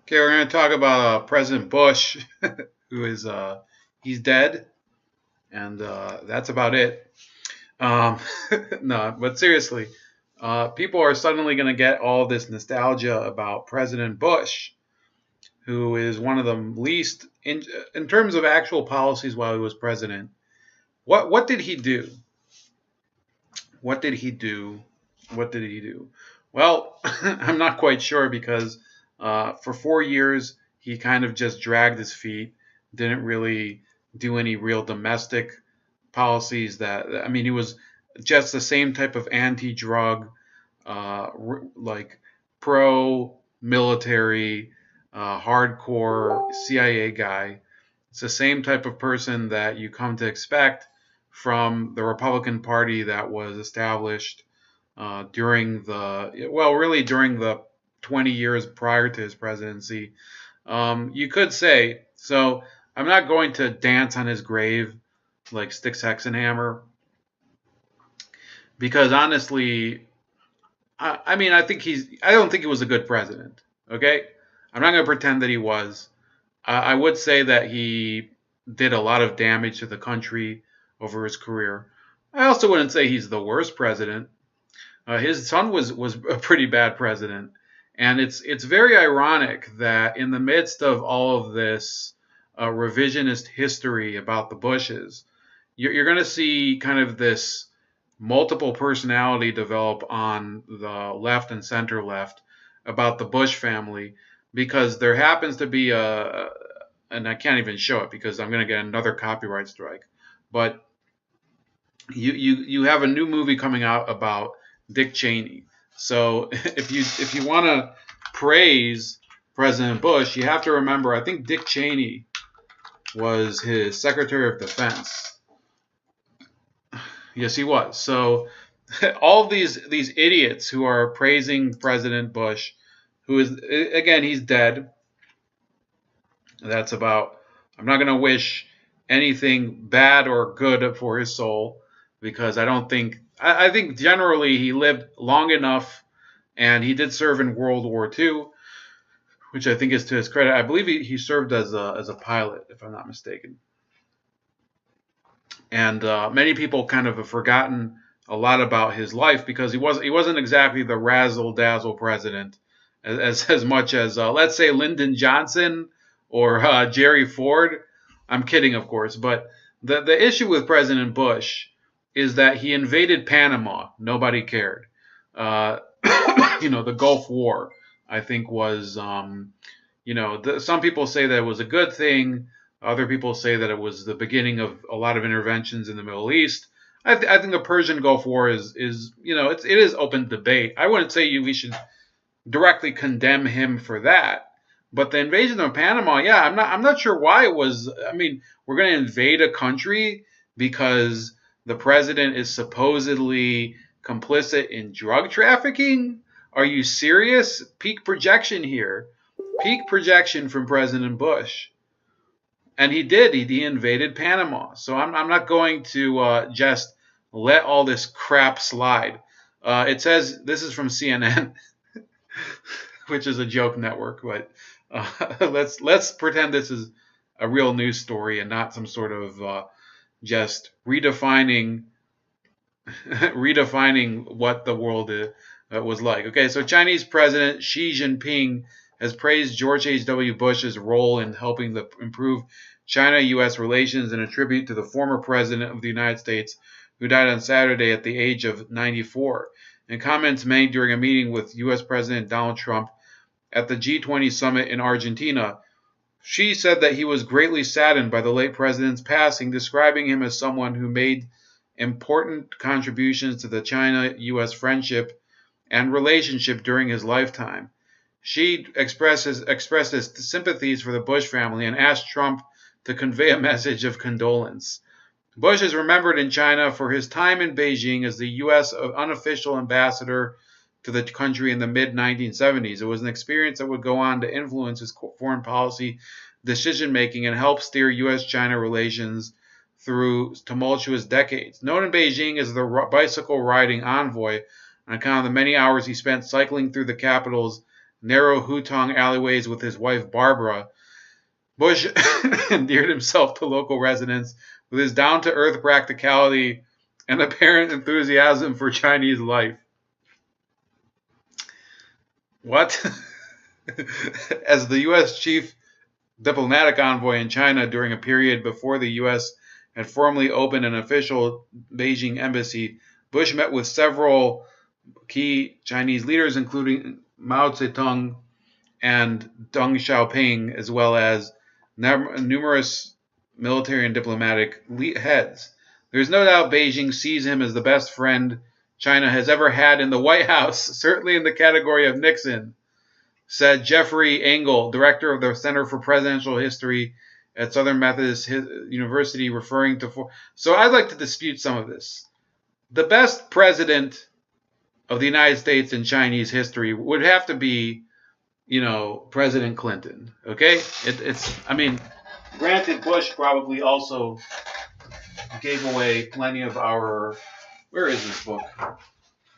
Okay, we're going to talk about President Bush, who is he's dead, and that's about it. Um, no, but seriously, people are suddenly going to get all this nostalgia about President Bush, who is one of the least in terms of actual policies while he was president. What did he do? What did he do? What did he do? Well, I'm not quite sure because for 4 years he kind of just dragged his feet, didn't really do any real domestic policies. I mean, he was just the same type of anti-drug, like pro-military, hardcore CIA guy. It's the same type of person that you come to expect from the Republican Party that was established during really during the 20 years prior to his presidency. You could say so. I'm not going to dance on his grave like Styx Hexenhammer because honestly, I mean, I don't think he was a good president. Okay, I'm not going to pretend that he was. I would say that he did a lot of damage to the country over his career. I also wouldn't say he's the worst president. His son was a pretty bad president, and it's very ironic that in the midst of all of this revisionist history about the Bushes, you're going to see kind of this multiple personality develop on the left and center left about the Bush family because there happens to be and I can't even show it because I'm going to get another copyright strike. But you have a new movie coming out about Dick Cheney. So if you want to praise President Bush, you have to remember I think Dick Cheney was his Secretary of Defense. Yes, he was. So all these idiots who are praising President Bush, who is again he's dead. That's about. I'm not going to wish anything bad or good for his soul because I don't think. I think generally he lived long enough, and he did serve in World War II, which I think is to his credit. I believe he served as a pilot, if I'm not mistaken. And many people kind of have forgotten a lot about his life because he wasn't exactly the razzle dazzle president as much as let's say Lyndon Johnson or Jerry Ford. I'm kidding, of course, but the issue with President Bush is that he invaded Panama. Nobody cared. Uh, the Gulf War, I think, was some people say that it was a good thing. Other people say that it was the beginning of a lot of interventions in the Middle East. I think the Persian Gulf War is it is open debate. I wouldn't say we should directly condemn him for that. But the invasion of Panama, yeah, I'm not sure why it was. I mean, we're going to invade a country because the president is supposedly complicit in drug trafficking. Are you serious? Peak projection here. Peak projection from President Bush. And he did. He invaded Panama. So I'm not going to just let all this crap slide. It says this is from CNN, which is a joke network, but let's pretend this is a real news story and not some sort of just redefining what the world was like. Okay, so Chinese President Xi Jinping has praised George H.W. Bush's role in helping to improve China-U.S. relations in a tribute to the former president of the United States, who died on Saturday at the age of 94. In comments made during a meeting with U.S. President Donald Trump at the G20 summit in Argentina, Xi said that he was greatly saddened by the late president's passing, describing him as someone who made important contributions to the China-U.S. friendship and relationship during his lifetime. Xi expressed his sympathies for the Bush family and asked Trump to convey a message of condolence. Bush is remembered in China for his time in Beijing as the U.S. unofficial ambassador to the country in the mid-1970s. It was an experience that would go on to influence his foreign policy decision-making and help steer U.S.-China relations through tumultuous decades. Known in Beijing as the bicycle-riding envoy, on account of the many hours he spent cycling through the capital's narrow hutong alleyways with his wife Barbara, Bush endeared himself to local residents with his down-to-earth practicality and apparent enthusiasm for Chinese life. What? As the U.S. chief diplomatic envoy in China during a period before the U.S. had formally opened an official Beijing embassy, Bush met with several key Chinese leaders, including Mao Zedong and Deng Xiaoping, as well as numerous military and diplomatic heads. There's no doubt Beijing sees him as the best friend China has ever had in the White House, certainly in the category of Nixon, said Jeffrey Engel, director of the Center for Presidential History at Southern Methodist University, referring to... So I'd like to dispute some of this. The best president of the United States in Chinese history would have to be, President Clinton. Okay? I mean, granted, Bush probably also gave away plenty of our... Where is this book?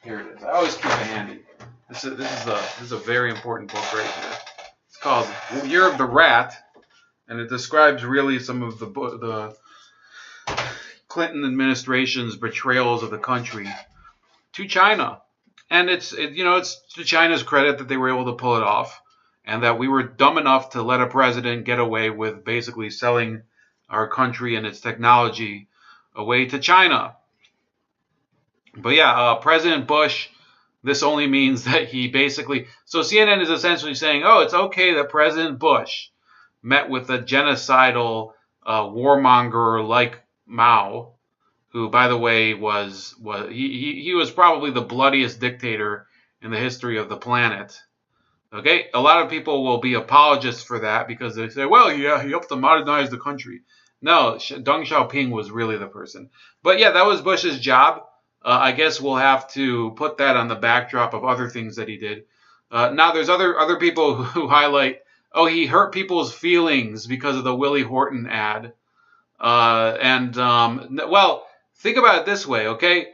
Here it is. I always keep it handy. This is a very important book right here. It's called Year of the Rat, and it describes really some of the Clinton administration's betrayals of the country to China. And it's to China's credit that they were able to pull it off, and that we were dumb enough to let a president get away with basically selling our country and its technology away to China. But yeah, President Bush, this only means that he basically... So CNN is essentially saying, oh, it's okay that President Bush met with a genocidal warmonger like Mao, who, by the way, was probably the bloodiest dictator in the history of the planet. Okay? A lot of people will be apologists for that because they say, well, yeah, he helped to modernize the country. No, Deng Xiaoping was really the person. But yeah, that was Bush's job. I guess we'll have to put that on the backdrop of other things that he did. Now, there's other people who highlight, oh, he hurt people's feelings because of the Willie Horton ad. Well, think about it this way, okay?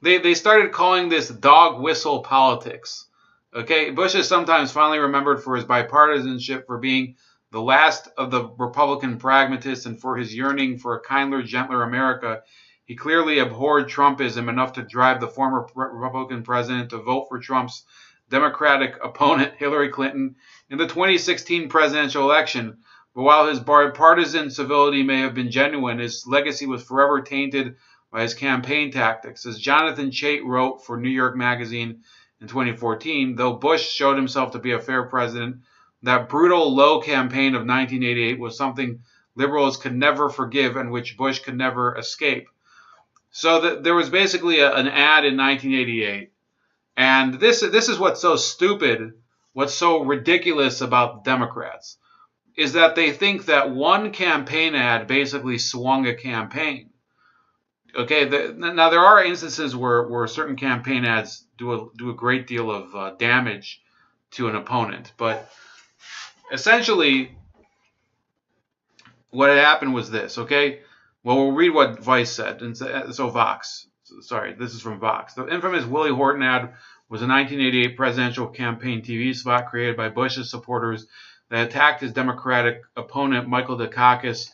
They started calling this dog whistle politics. Okay, Bush is sometimes fondly remembered for his bipartisanship, for being the last of the Republican pragmatists, and for his yearning for a kinder, gentler America. He clearly abhorred Trumpism enough to drive the former Republican president to vote for Trump's Democratic opponent, Hillary Clinton, in the 2016 presidential election. But while his partisan civility may have been genuine, his legacy was forever tainted by his campaign tactics. As Jonathan Chait wrote for New York Magazine in 2014, though Bush showed himself to be a fair president, that brutal low campaign of 1988 was something liberals could never forgive and which Bush could never escape. So there was basically an ad in 1988. And this is what's so stupid, what's so ridiculous about Democrats, is that they think that one campaign ad basically swung a campaign. Okay, now there are instances where certain campaign ads do a great deal of damage to an opponent, but essentially, what had happened was this, okay? Well, we'll read what Vice said. And so Vox, sorry, this is from Vox. The infamous Willie Horton ad was a 1988 presidential campaign TV spot created by Bush's supporters that attacked his Democratic opponent, Michael Dukakis,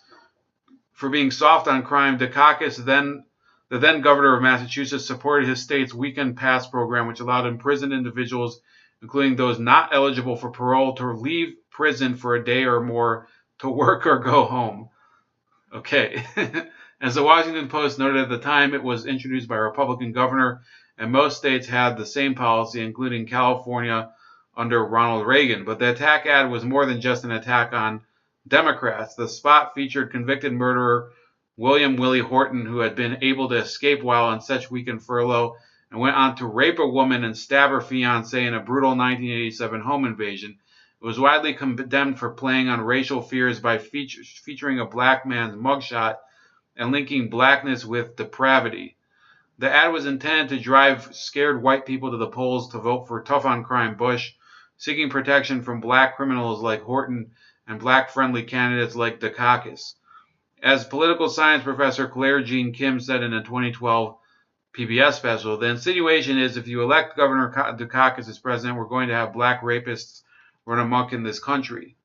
for being soft on crime. Dukakis, the then governor of Massachusetts, supported his state's weekend pass program, which allowed imprisoned individuals, including those not eligible for parole, to leave prison for a day or more to work or go home. Okay. As the Washington Post noted at the time, it was introduced by a Republican governor, and most states had the same policy, including California under Ronald Reagan. But the attack ad was more than just an attack on Democrats. The spot featured convicted murderer William Willie Horton, who had been able to escape while on such weekend furlough, and went on to rape a woman and stab her fiancé in a brutal 1987 home invasion. It was widely condemned for playing on racial fears by featuring a black man's mugshot and linking blackness with depravity. The ad was intended to drive scared white people to the polls to vote for tough-on-crime Bush, seeking protection from black criminals like Horton and black-friendly candidates like Dukakis. As political science professor Claire Jean Kim said in a 2012 PBS special. The insinuation is if you elect Governor Dukakis as president, we're going to have black rapists run amok in this country.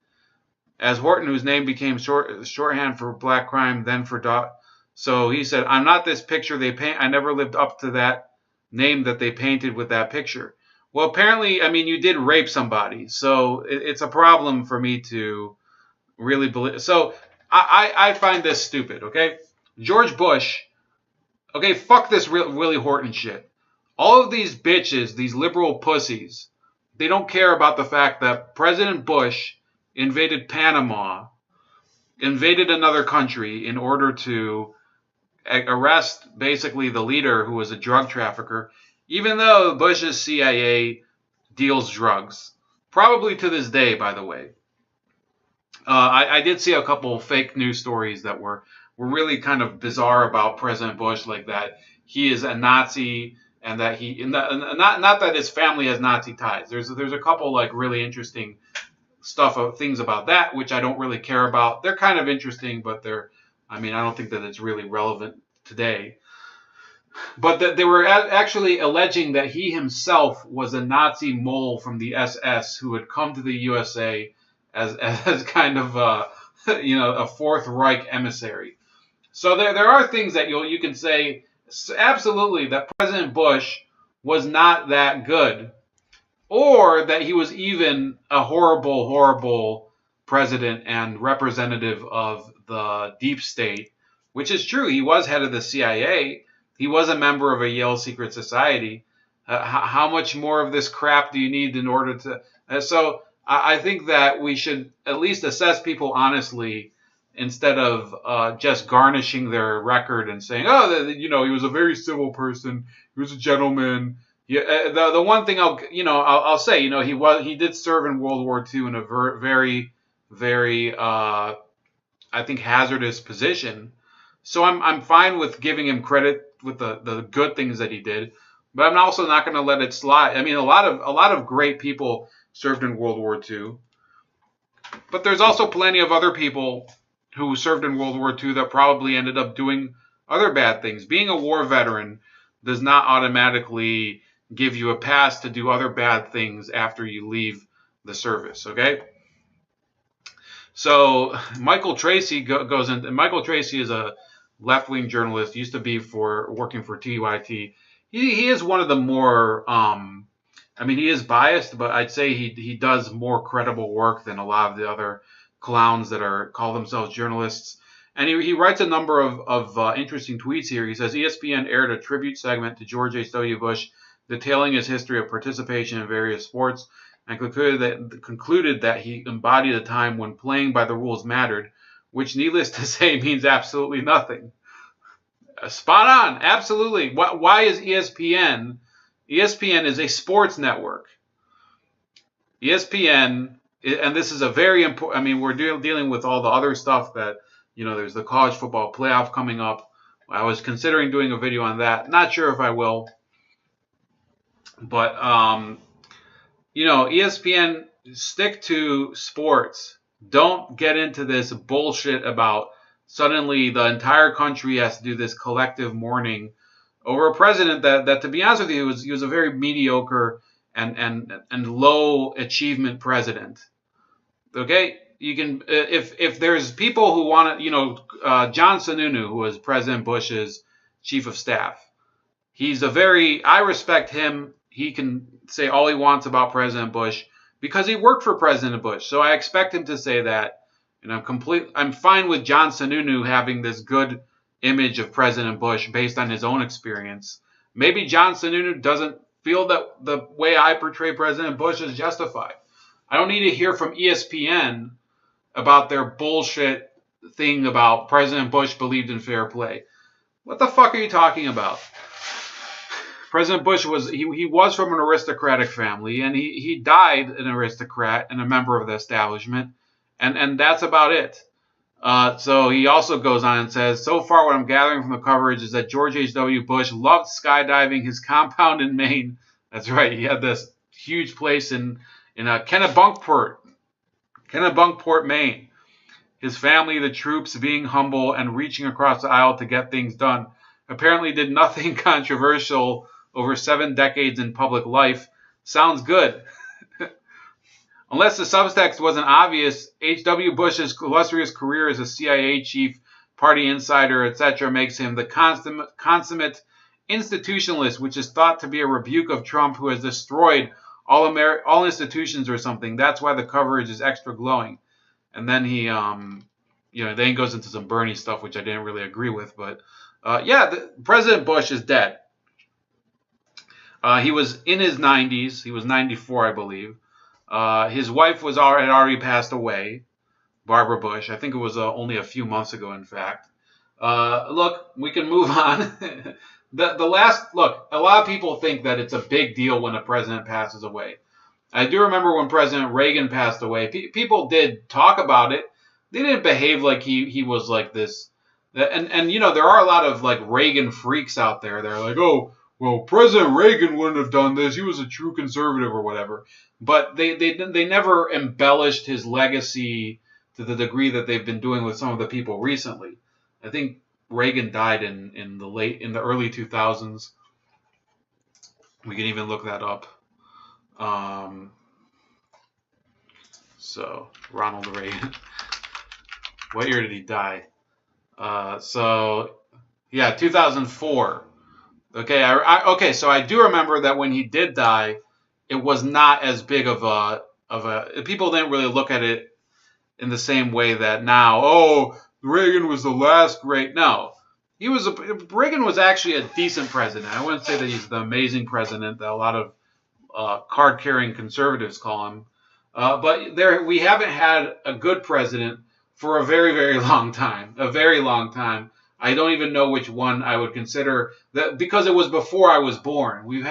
As Horton, whose name became shorthand for black crime, then for so he said, I'm not this picture they paint. I never lived up to that name that they painted with that picture. Well, apparently, I mean, you did rape somebody, so it's a problem for me to really believe. So I find this stupid, okay? George Bush, okay, fuck this Willie Horton shit. All of these bitches, these liberal pussies, they don't care about the fact that President Bush invaded Panama, invaded another country in order to arrest basically the leader who was a drug trafficker, even though Bush's CIA deals drugs. Probably to this day, by the way. I did see a couple fake news stories that were really kind of bizarre about President Bush, like that he is a Nazi and that not that his family has Nazi ties. There's a couple like really interesting things about that which I don't really care about. They're kind of interesting, but I don't think that it's really relevant today. But they were actually alleging that he himself was a Nazi mole from the SS who had come to the USA as kind of a Fourth Reich emissary. So there are things that you can say absolutely that President Bush was not that good, or that he was even a horrible, horrible president and representative of the deep state, which is true. He was head of the CIA. He was a member of a Yale secret society. How much more of this crap do you need in order to... So I think that we should at least assess people honestly instead of just garnishing their record and saying, oh, he was a very civil person. He was a gentleman. Yeah, the one thing I'll say, he did serve in World War II in a very, very, I think, hazardous position. So I'm fine with giving him credit with the good things that he did, but I'm also not going to let it slide. I mean, a lot of great people served in World War II, but there's also plenty of other people who served in World War II that probably ended up doing other bad things. Being a war veteran does not automatically give you a pass to do other bad things after you leave the service, okay? So Michael Tracy goes in. Michael Tracy is a left-wing journalist, used to be working for TYT. He is one of the more, he is biased, but I'd say he does more credible work than a lot of the other clowns that call themselves journalists. And he writes a number of interesting tweets here. He says ESPN aired a tribute segment to George H.W. Bush detailing his history of participation in various sports, and concluded that he embodied a time when playing by the rules mattered, which, needless to say, means absolutely nothing. Spot on, absolutely. Why is ESPN? ESPN is a sports network. ESPN, and this is a very important. We're dealing with all the other stuff that there's the college football playoff coming up. I was considering doing a video on that. Not sure if I will. But, ESPN, stick to sports. Don't get into this bullshit about suddenly the entire country has to do this collective mourning over a president that to be honest with you, he was a very mediocre and low achievement president. Okay? You can, if there's people who want to, John Sununu, who was President Bush's chief of staff, I respect him. He can say all he wants about President Bush because he worked for President Bush. So I expect him to say that. And I'm fine with John Sununu having this good image of President Bush based on his own experience. Maybe John Sununu doesn't feel that the way I portray President Bush is justified. I don't need to hear from ESPN about their bullshit thing about President Bush believed in fair play. What the fuck are you talking about? President Bush was from an aristocratic family, and he died an aristocrat and a member of the establishment, and that's about it. So he also goes on and says, so far what I'm gathering from the coverage is that George H.W. Bush loved skydiving his compound in Maine. That's right, he had this huge place in Kennebunkport, Maine. His family, the troops, being humble and reaching across the aisle to get things done. apparently did nothing controversial over 7 decades in public life. Sounds good. Unless the subtext wasn't obvious, H.W. Bush's illustrious career as a CIA chief, party insider, etc., makes him the consummate institutionalist, which is thought to be a rebuke of Trump, who has destroyed all institutions or something. That's why the coverage is extra glowing. And then he, then he goes into some Bernie stuff, which I didn't really agree with. But President Bush is dead. He was in his 90s. He was 94, I believe. His wife had already passed away, Barbara Bush. I think it was only a few months ago, in fact. Look, we can move on. A lot of people think that it's a big deal when a president passes away. I do remember when President Reagan passed away, people did talk about it. They didn't behave like he was like this. And there are a lot of like Reagan freaks out there. They're like, oh, well, President Reagan wouldn't have done this. He was a true conservative or whatever. But they never embellished his legacy to the degree that they've been doing with some of the people recently. I think Reagan died in the early 2000s. We can even look that up. So Ronald Reagan. What year did he die? 2004. Okay, so I do remember that when he did die, it was not as big of a people didn't really look at it in the same way that now. Oh, Reagan was the last great. No, Reagan was actually a decent president. I wouldn't say that he's the amazing president that a lot of card-carrying conservatives call him. But we haven't had a good president for a very, very long time. A very long time. I don't even know which one I would consider that, because it was before I was born. Who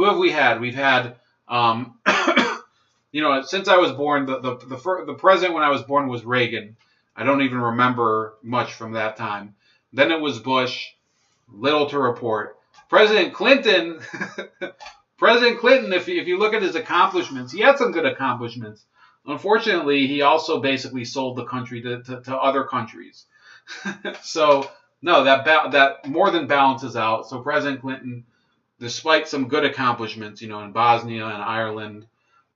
have we had? We've had, since I was born, the president when I was born was Reagan. I don't even remember much from that time. Then it was Bush. Little to report. President Clinton. President Clinton, if you look at his accomplishments, he had some good accomplishments. Unfortunately, he also basically sold the country to other countries. So, no, that more than balances out. So President Clinton, despite some good accomplishments, in Bosnia and Ireland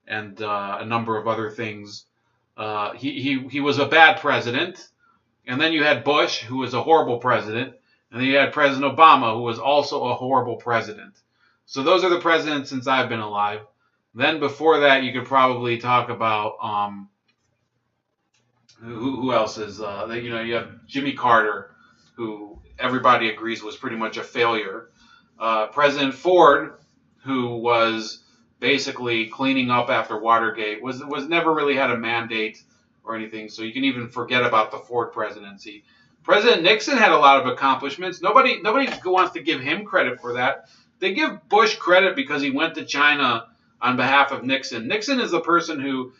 and a number of other things, he was a bad president. And then you had Bush, who was a horrible president. And then you had President Obama, who was also a horrible president. So those are the presidents since I've been alive. Then before that, you could probably talk about who else is you have Jimmy Carter, who everybody agrees was pretty much a failure. President Ford, who was basically cleaning up after Watergate, was never really had a mandate or anything. So you can even forget about the Ford presidency. President Nixon had a lot of accomplishments. Nobody wants to give him credit for that. They give Bush credit because he went to China on behalf of Nixon. Nixon is the person who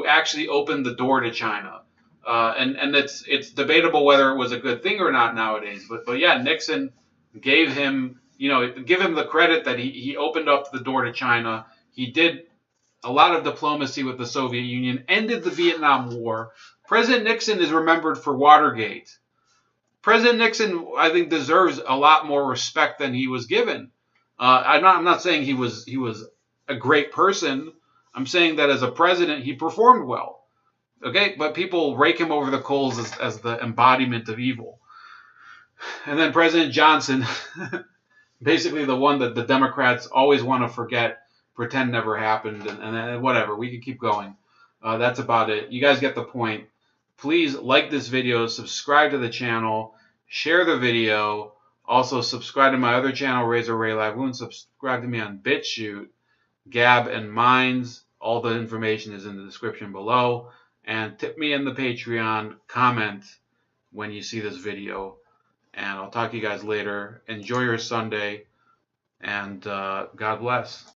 actually opened the door to China. And it's debatable whether it was a good thing or not nowadays. But yeah, Nixon gave him the credit that he opened up the door to China. He did a lot of diplomacy with the Soviet Union, ended the Vietnam War. President Nixon is remembered for Watergate. President Nixon, I think, deserves a lot more respect than he was given. I'm not saying he was a great person. I'm saying that as a president, he performed well. Okay, but people rake him over the coals as the embodiment of evil. And then President Johnson, basically the one that the Democrats always want to forget, pretend never happened, and whatever. We can keep going. That's about it. You guys get the point. Please like this video, subscribe to the channel, share the video. Also, subscribe to my other channel, Razor Ray Live Wound. Subscribe to me on BitChute, Gab, and Minds. All the information is in the description below. And tip me in the Patreon. Comment when you see this video. And I'll talk to you guys later. Enjoy your Sunday. And God bless.